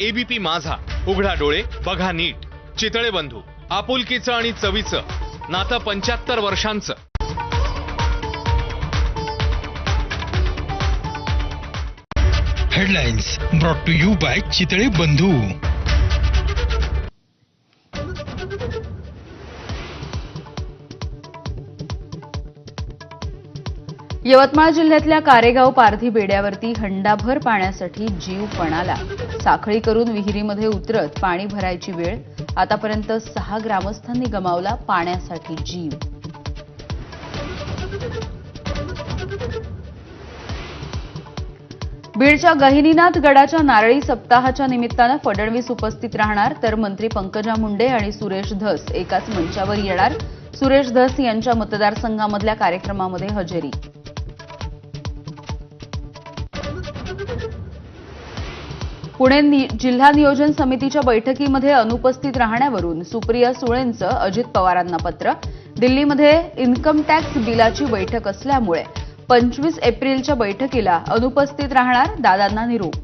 ABP माझा, उघडा डोळे बघा नीट. चितळे बंधू, आपुलकीचं आणि चवीचं नातं 75 वर्षांचं. Headlines brought to you by Chitale Bandhu. Yavatmal जिल्ह्यातल्या कारेगाव पारधी बेड्यावरती हंडाभर पाण्यासाठी जीव पणाला. साखळी करून विहिरीमध्ये उतरत पाणी भरायची वेळ. आतापर्यंत 6 ग्रामस्थांनी गमावला पाण्यासाठी जीव. बीडच्या गहिनीनाथ गडाच्या नारळी सप्ताहाच्या निमित्तानं फडणवीस उपस्थित राहणार, तर मंत्री पंकजा मुंडे आणि सुरेश धस एकाच मंचावर येणार. सुरेश धस यांच्या मतदारसंघामधल्या कार्यक्रमामध्ये हजेरी. पुणे जिल्हा नियोजन समितीच्या बैठकीमध्ये अनुपस्थित राहण्यावरून सुप्रिया सुळेंचं अजित पवारांना पत्र. दिल्लीमध्ये इन्कम टॅक्स बिलाची बैठक असल्यामुळे 25 एप्रिलच्या बैठकीला अनुपस्थित राहणार, दादांना निरोप.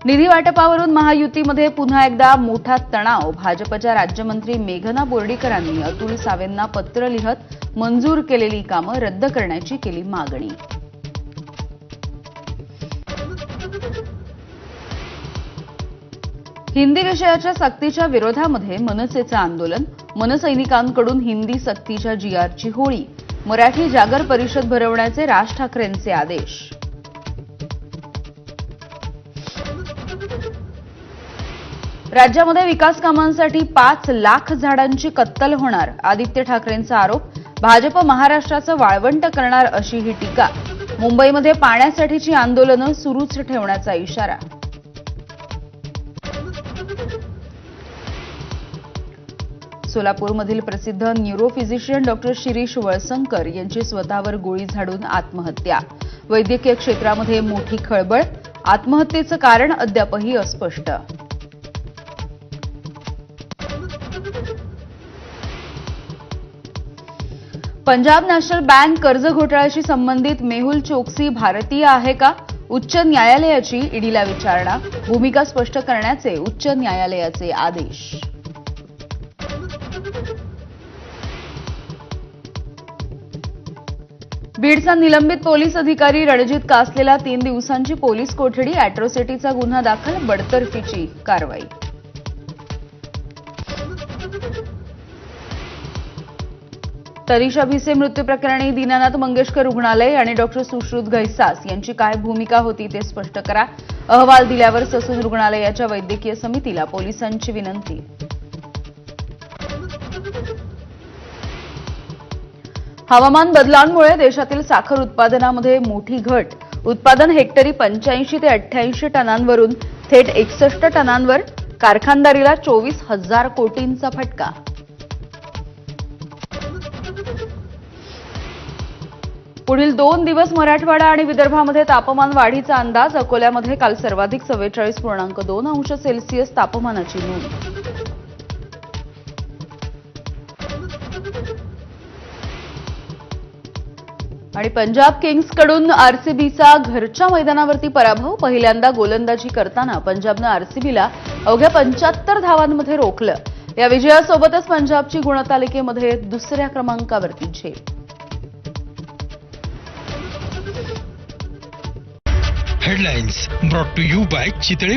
निधी वाटपावरून महायुतीमध्ये पुन्हा एकदा मोठा तणाव. भाजपच्या राज्यमंत्री मेघना बोर्डीकरांनी अतुल सावेंना पत्र लिहत मंजूर केलेली कामं रद्द करण्याची केली मागणी. हिंदी विषयाच्या सक्तीच्या विरोधामध्ये मनसेचं आंदोलन. मनसैनिकांकडून हिंदी सक्तीच्या जीआरची होळी. मराठी जागर परिषद भरवण्याचे राज ठाकरेंचे आदेश. राज्यामध्ये विकास कामांसाठी 5 लाख झाडांची कत्तल होणार, आदित्य ठाकरेंचा आरोप. भाजप महाराष्ट्राचं वाळवंट करणार अशी ही टीका. मुंबईमध्ये पाण्यासाठीची आंदोलनं सुरूच ठेवण्याचा इशारा. सोलापूरमधील प्रसिद्ध न्यूरोफिजिशियन डॉक्टर शिरीष वळसंकर यांची स्वतःवर गोळी झाडून आत्महत्या. वैद्यकीय क्षेत्रामध्ये मोठी खळबळ. आत्महत्येचं कारण अद्यापही अस्पष्ट. पंजाब नॅशनल बँक कर्ज घोटाळ्याशी संबंधित मेहुल चोक्सी भारतीय आहे का? उच्च न्यायालयाची ईडीला विचारणा. भूमिका स्पष्ट करण्याचे उच्च न्यायालयाचे आदेश. बीडचा निलंबित पोलीस अधिकारी रणजित कासलेला 3 दिवसांची पोलीस कोठडी. अॅट्रॉसिटीचा गुन्हा दाखल, बडतर्फीची कारवाई. तनिषा भिसे मृत्यू प्रकरणी दीनानाथ मंगेशकर रुग्णालय आणि डॉक्टर सुश्रुत घैसास यांची काय भूमिका होती ते स्पष्ट करा. अहवाल दिल्यावर ससून रुग्णालयाच्या वैद्यकीय समितीला पोलिसांची विनंती. हवामान बदलांमुळे देशातील साखर उत्पादनामध्ये मोठी घट. उत्पादन हेक्टरी 85 ते 88 टनांवरून थेट 61 टनांवर. कारखानदारीला 24,000 कोटींचा फटका. पुढील 2 दिवस मराठवाडा आणि विदर्भामध्ये तापमान वाढीचा अंदाज. अकोल्यामध्ये काल सर्वाधिक 44.2 अंश सेल्सिअस तापमानाची नोंद. आणि पंजाब किंग्सकडून आरसीबीचा घरच्या मैदानावरती पराभव. पहिल्यांदा गोलंदाजी करताना पंजाबनं आरसीबीला अवघ्या 75 धावांमध्ये रोखलं. या विजयासोबतच पंजाबची गुणतालिकेमध्ये 2ऱ्या क्रमांकावरती झेप. Headlines brought to you by Chitale